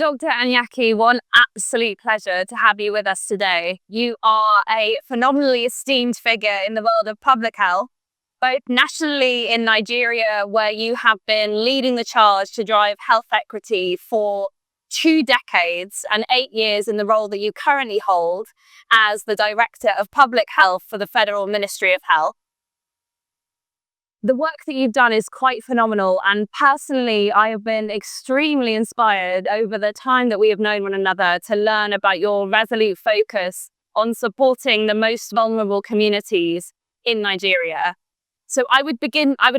Dr. Anyaike, what an absolute pleasure to have you with us today. You are a phenomenally esteemed figure in the world of public health, both nationally in Nigeria, where you have been leading the charge to drive health equity for 2 decades, and 8 years in the role that you currently hold as the Director of Public Health for the Federal Ministry of Health. The work that you've done is quite phenomenal, and personally, I have been extremely inspired over the time that we have known one another to learn about your resolute focus on supporting the most vulnerable communities in Nigeria. So I would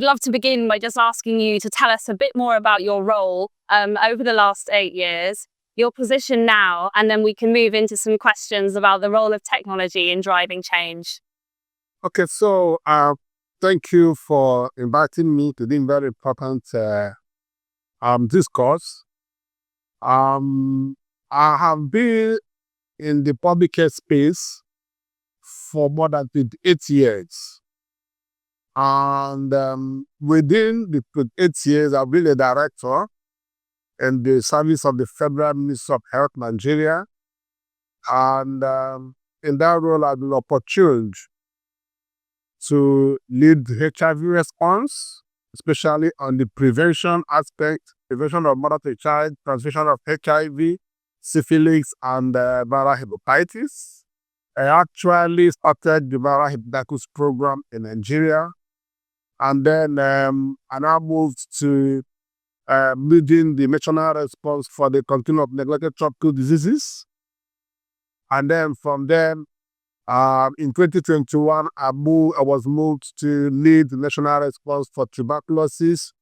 love to begin by just asking you to tell us a bit more about your role over the last 8 years, your position now, and then we can move into some questions about the role of technology in driving change. Okay, so thank you for inviting me to this very important discourse. I have been in the public health space for more than 28 years. And within the 28 years, I've been a director in the service of the Federal Ministry of Health, Nigeria. And in that role, I've been opportuned to lead the HIV response, especially on the prevention aspect, prevention of mother-to-child transmission of HIV, syphilis, and viral hepatitis. I actually started the viral hepatitis program in Nigeria, and then I now moved to leading the national response for the control of neglected tropical diseases. And then from there, in 2021, I was moved to lead the national response for tuberculosis,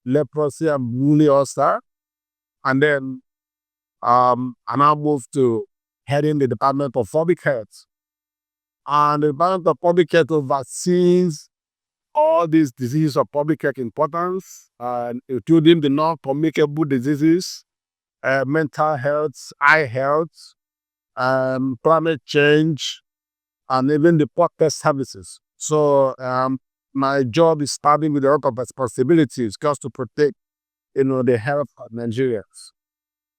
leprosy, and woolly ulcer. And then I now moved to heading the Department of Public Health. And the Department of Public Health oversees all these diseases of public health importance, including the non-communicable diseases, mental health, eye health, climate change, and even the podcast services. So my job is starting with a lot of responsibilities just to protect, the health of Nigerians.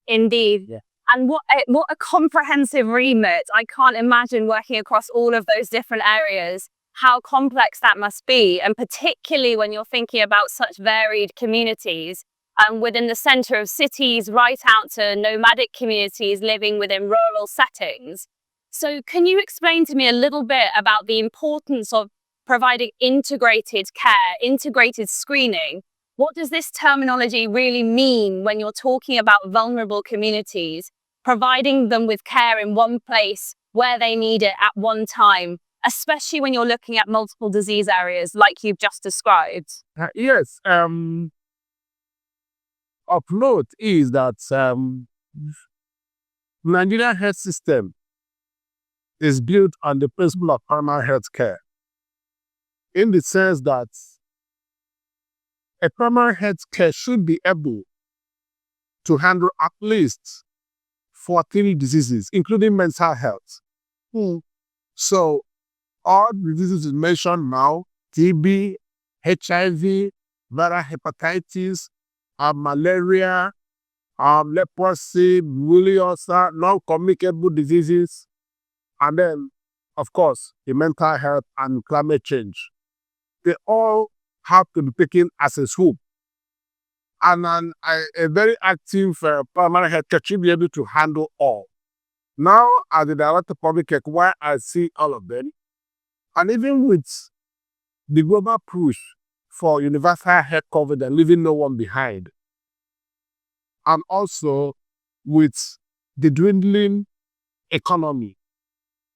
Indeed. Yeah. And what a comprehensive remit. I can't imagine working across all of those different areas, how complex that must be. And particularly when you're thinking about such varied communities within the center of cities, right out to nomadic communities living within rural settings. So can you explain to me a little bit about the importance of providing integrated care, integrated screening? What does this terminology really mean when you're talking about vulnerable communities, providing them with care in one place where they need it at one time, especially when you're looking at multiple disease areas like you've just described? Yes. Of note is that Nigerian health system is built on the principle of primary health care, in the sense that a primary health care should be able to handle at least 14 diseases, including mental health. So all the diseases mentioned now, TB, HIV, viral hepatitis, malaria, leprosy, woolly ulcer, non-communicable diseases, and then, of course, the mental health and climate change. They all have to be taken as a swoop. And a very active primary health care should be able to handle all. Now, as the Director of Public Health, where I see all of them, and even with the global push for universal health coverage and leaving no one behind, and also with the dwindling economy,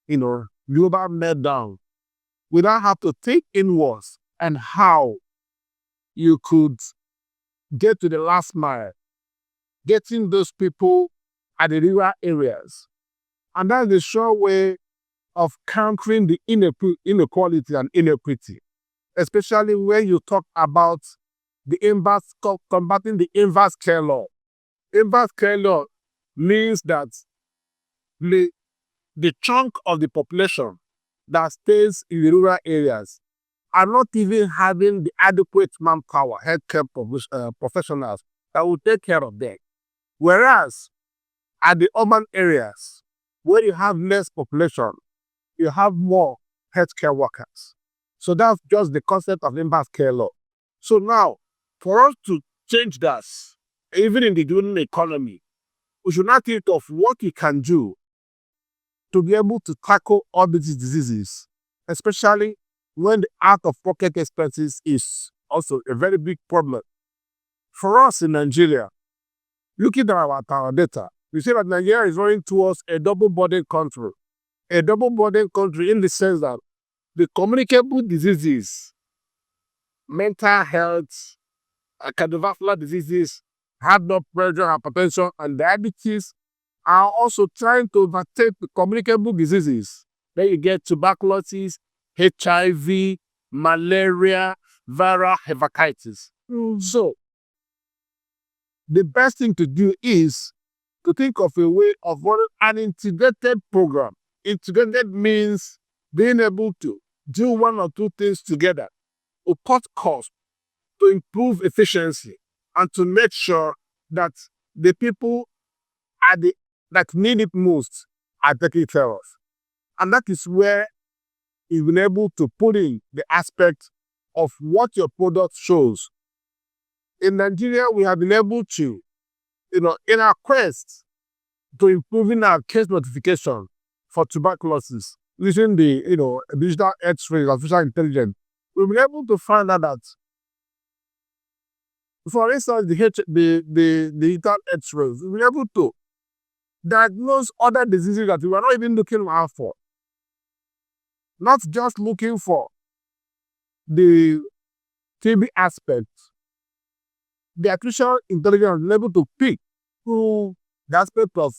global meltdown, we now have to think inwards and how you could get to the last mile, getting those people at the rural areas. And that's the sure way of countering the inequality and inequity, especially when you talk about the combating the inverse care law. Inverse care law means that the chunk of the population that stays in the rural areas are not even having the adequate manpower, healthcare professionals that will take care of them. Whereas at the urban areas where you have less population, you have more healthcare workers. So that's just the concept of impact care law. So now, for us to change that, even in the green economy, we should not think of what we can do to be able to tackle all these diseases, especially when the out-of-pocket expenses is also a very big problem. For us in Nigeria, looking at our data, we see that Nigeria is going towards a double-burden country. A double-burden country in the sense that the communicable diseases, mental health, cardiovascular diseases, high blood pressure, hypertension, and diabetes are also trying to overtake the communicable diseases. Then you get tuberculosis, HIV, malaria, viral hepatitis. So, the best thing to do is to think of a way of running an integrated program. Integrated means being able to do one or two things together to cut costs, to improve efficiency, and to make sure that the people that need it most are taken care of. And that is where you've been able to put in the aspect of what your product shows. In Nigeria, we have been able to, in our quest to improving our case notification for tuberculosis, using the, digital X-ray, artificial intelligence, we've been able to find out that, for instance, the digital X-rays, we've been able to diagnose other diseases that we were not even looking out for. Not just looking for the TB aspect. The artificial intelligence is able to pick through the aspect of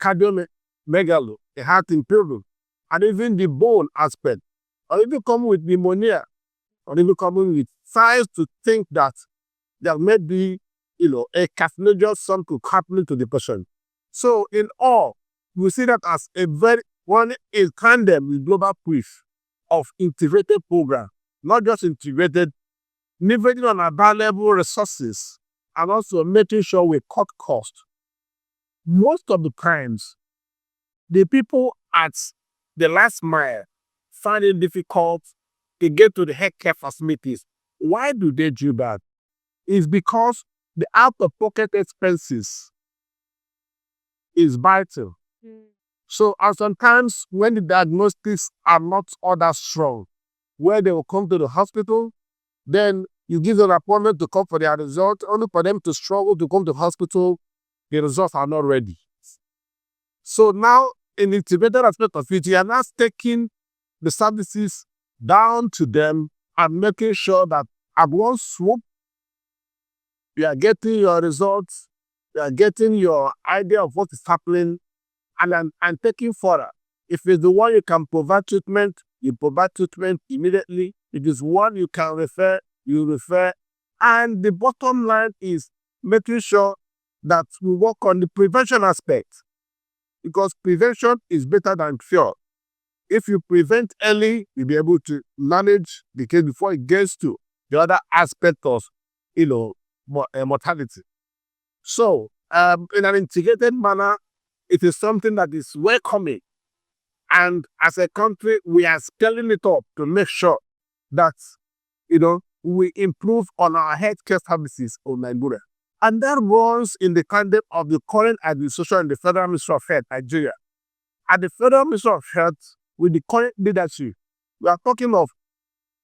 cardiomegaly, the heart improvement, and even the bone aspect, or even coming with pneumonia, or even coming with signs to think that there may be, a carcinogenous something happening to the patient. So in all, we see that as one is tandem with global push of integrated program, not just integrated, leveraging on available resources and also making sure we cut costs. Most of the times, the people at the last mile find it difficult to get to the healthcare facilities. Why do they do that? It's because the out-of-pocket expenses is vital. So, and sometimes when the diagnostics are not all that strong, where they will come to the hospital, then you give them an appointment to come for their result, only for them to struggle to come to the hospital, the results are not ready. So now, in the integrated aspect of it, you are now taking the services down to them and making sure that at one swoop, you are getting your results, you are getting your idea of what is happening, and taking further. If it's the one you can provide treatment, you provide treatment immediately. If it's one you can refer, you refer. And the bottom line is making sure that we work on the prevention aspect, because prevention is better than cure. If you prevent early, you'll be able to manage the case before it gets to the other aspect of, mortality. So, in an integrated manner, it is something that is welcoming. And as a country, we are scaling it up to make sure that, we improve on our healthcare services in Nigeria. And that runs in the context of the current administration in the Federal Ministry of Health, Nigeria. At the Federal Ministry of Health, with the current leadership, we are talking of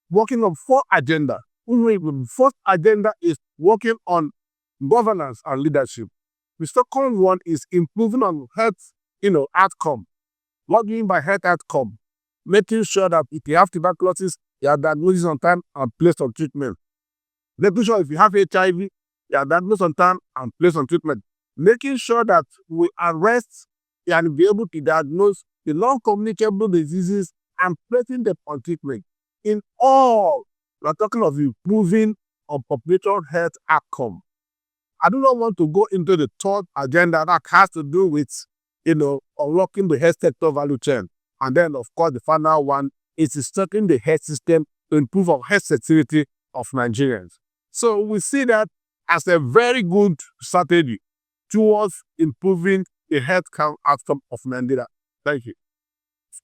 working on 4 agendas. The first agenda is working on governance and leadership. The second one is improving on health, outcome. What do you mean by health outcome? Making sure that if you have tuberculosis, you are diagnosed on time and placed on treatment. Making sure if you have HIV, you are diagnosed on time and placed on treatment. Making sure that we arrest and be able to diagnose the non-communicable diseases and placing them on treatment. In all, we are talking of improving on population health outcome. I do not want to go into the third agenda that has to do with, unlocking the health sector value chain. And then, of course, the final one is strengthening the health system to improve on health security of Nigerians. So we see that as a very good strategy towards improving, the health outcome of Nigeria. Thank you.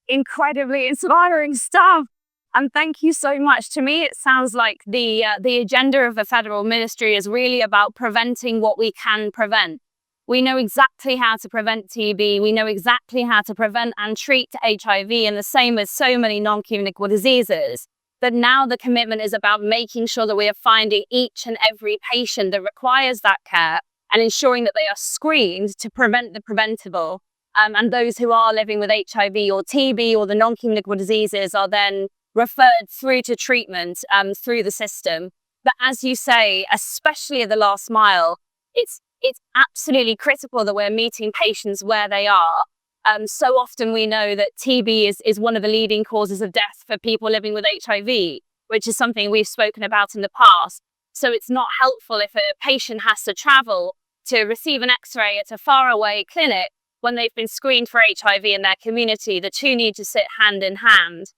Incredibly inspiring stuff. And thank you so much. To me, it sounds like the agenda of the federal ministry is really about preventing what we can prevent. We know exactly how to prevent TB. We know exactly how to prevent and treat HIV, and the same with so many non-communicable diseases. But now the commitment is about making sure that we are finding each and every patient that requires that care and ensuring that they are screened to prevent the preventable. And those who are living with HIV or TB or the non-communicable diseases are then referred through to treatment through the system. But as you say, especially at the last mile, it's absolutely critical that we're meeting patients where they are. So often we know that TB is one of the leading causes of death for people living with HIV, which is something we've spoken about in the past. So it's not helpful if a patient has to travel to receive an X-ray at a faraway clinic when they've been screened for HIV in their community. The two need to sit hand in hand.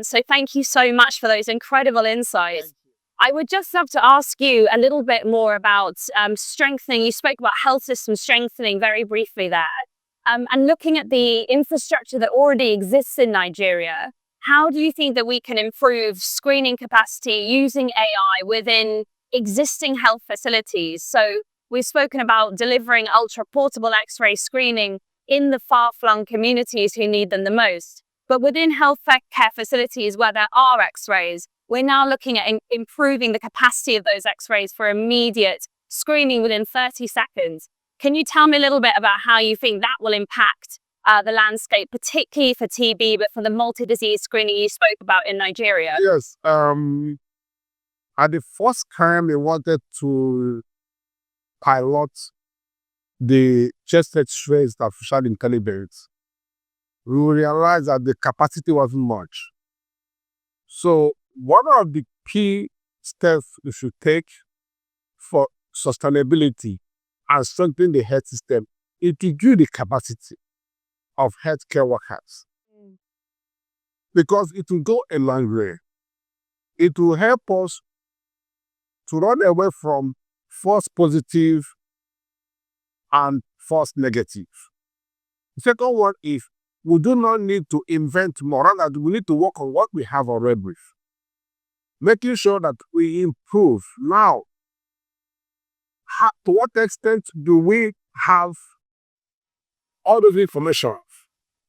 So thank you so much for those incredible insights. I would just love to ask you a little bit more about strengthening. You spoke about health system strengthening very briefly there. And looking at the infrastructure that already exists in Nigeria, how do you think that we can improve screening capacity using AI within existing health facilities? So we've spoken about delivering ultra-portable X-ray screening in the far-flung communities who need them the most. But within healthcare facilities where there are X-rays, we're now looking at improving the capacity of those X-rays for immediate screening within 30 seconds. Can you tell me a little bit about how you think that will impact the landscape, particularly for TB, but for the multi-disease screening you spoke about in Nigeria? Yes. At the first time they wanted to pilot the chest X-rays that artificial intelligence, we realized that the capacity wasn't much. So one of the key steps we should take for sustainability and strengthening the health system is to increase the capacity of healthcare workers. Because it will go a long way. It will help us to run away from false positive and false negative. The second one is we do not need to invent more, rather we need to work on what we have already, making sure that we improve. Now, to what extent do we have all this information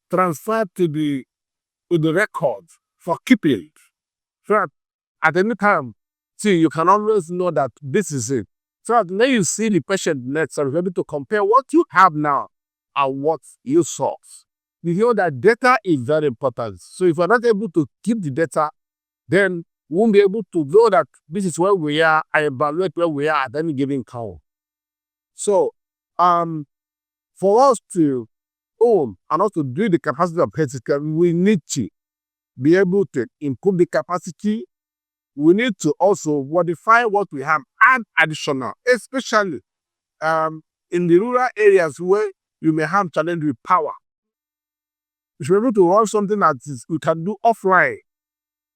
transferred to the record for keeping? So that at any time, you can always know that this is it. So that when you see the patient next, you're able to compare what you have now and what you saw. You hear that data is very important. So if you're not able to keep the data, then we won't be able to know that this is where we are and evaluate where we are at any given count. So for us to own and also build the capacity of healthcare, we need to be able to improve the capacity. We need to also modify what we have and additional, especially in the rural areas where you may have challenge with power. You should be able to run something that you can do offline,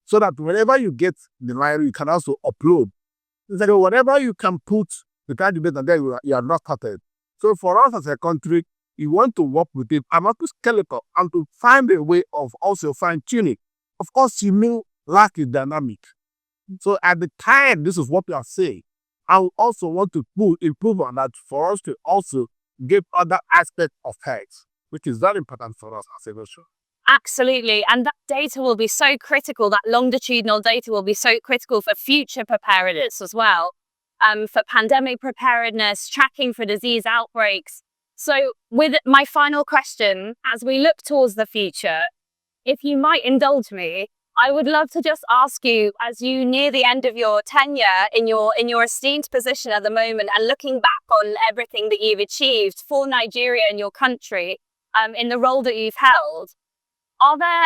so that whenever you get the library, you can also upload. It's like whatever you can put, the kind of data there, you are not started. So for us as a country, we want to work with it and not to scale it up and to find a way of also fine-tuning. Of course, you mean lack is dynamic. So at the time, this is what we are saying. I also want to improve on that for us to also give other aspects of health, which is very important for us as a nation. Absolutely. And that data will be so critical, that longitudinal data will be so critical for future preparedness as well, for pandemic preparedness, tracking for disease outbreaks. So with my final question, as we look towards the future, if you might indulge me, I would love to just ask you, as you near the end of your tenure in your esteemed position at the moment and looking back on everything that you've achieved for Nigeria and your country in the role that you've held, are there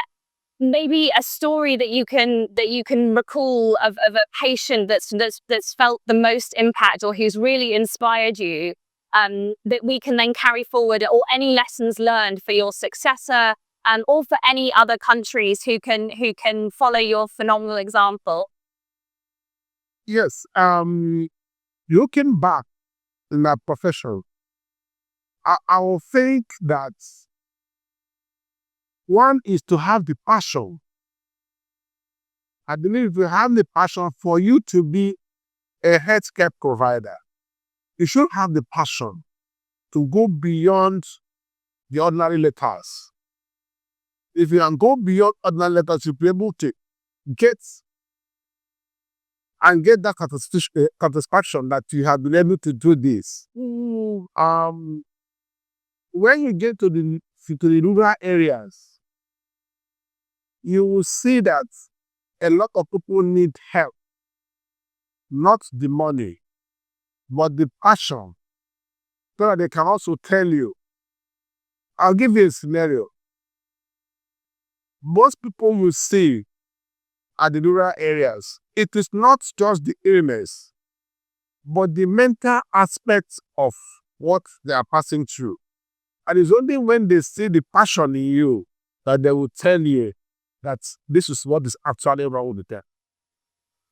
maybe a story that you can recall of a patient that's felt the most impact or who's really inspired you that we can then carry forward, or any lessons learned for your successor or for any other countries who can follow your phenomenal example? Yes, looking back in my profession, I will think that one is to have the passion. I believe if you have the passion for you to be a healthcare provider, you should have the passion to go beyond the ordinary letters. If you can go beyond ordinary letters, you'll be able to get that satisfaction that you have been able to do this. When you get to the rural areas, you will see that a lot of people need help, not the money, but the passion, so that they can also tell you. I'll give you a scenario. Most people will see at the rural areas, it is not just the illness, but the mental aspects of what they are passing through. And it's only when they see the passion in you that they will tell you that this is what is actually wrong with them.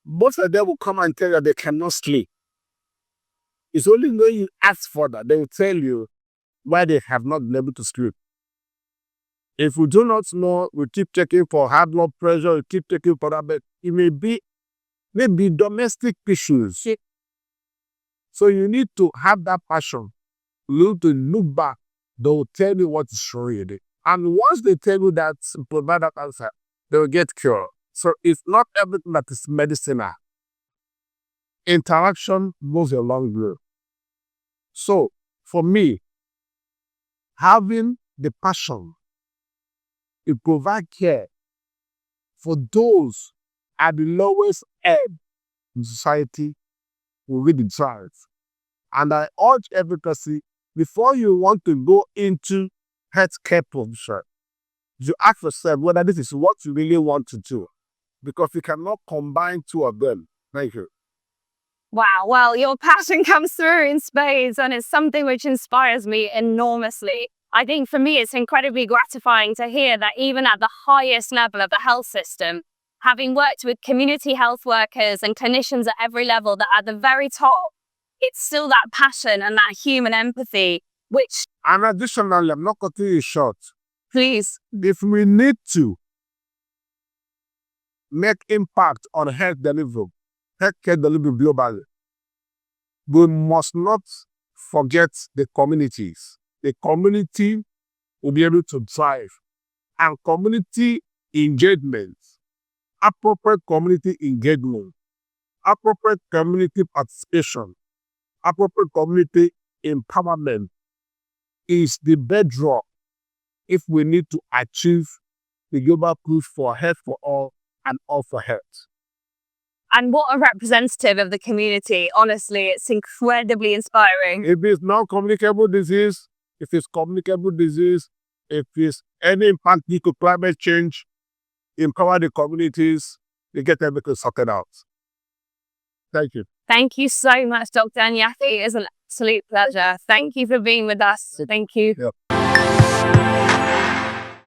Most of them will come and tell you that they cannot sleep. It's only when you ask for that, they will tell you why they have not been able to sleep. If we do not know, we keep checking for high blood pressure, we keep checking for that, but it may be maybe domestic issues. So you need to have that passion. You need to look back. They will tell you what is wrong with it. And once they tell you that, provide that answer, they will get cured. So it's not everything that is medicinal. Interaction goes a long way. So for me, having the passion to provide care for those at the lowest ebb in society will be the drive. And I urge every person, before you want to go into healthcare provision, you ask yourself whether this is what you really want to do, because you cannot combine two of them. Thank you. Wow, well, your passion comes through in spades, and it's something which inspires me enormously. I think for me, it's incredibly gratifying to hear that even at the highest level of the health system, having worked with community health workers and clinicians at every level, that at the very top, it's still that passion and that human empathy, which... And additionally, I'm not cutting you short. Please. If we need to make impact on healthcare delivery globally, we must not forget the communities. The community will be able to thrive. And community engagement, appropriate community engagement, appropriate community participation, appropriate community empowerment is the bedrock if we need to achieve the global push for health for all and all for health. And what a representative of the community. Honestly, it's incredibly inspiring. If it's non-communicable disease, if it's communicable disease, if it's any impact due to climate change, empower the communities, they get everything sorted out. Thank you. Thank you so much, Dr. Anyaike. It is an absolute pleasure. Thank you for being with us. Thank you. Yep.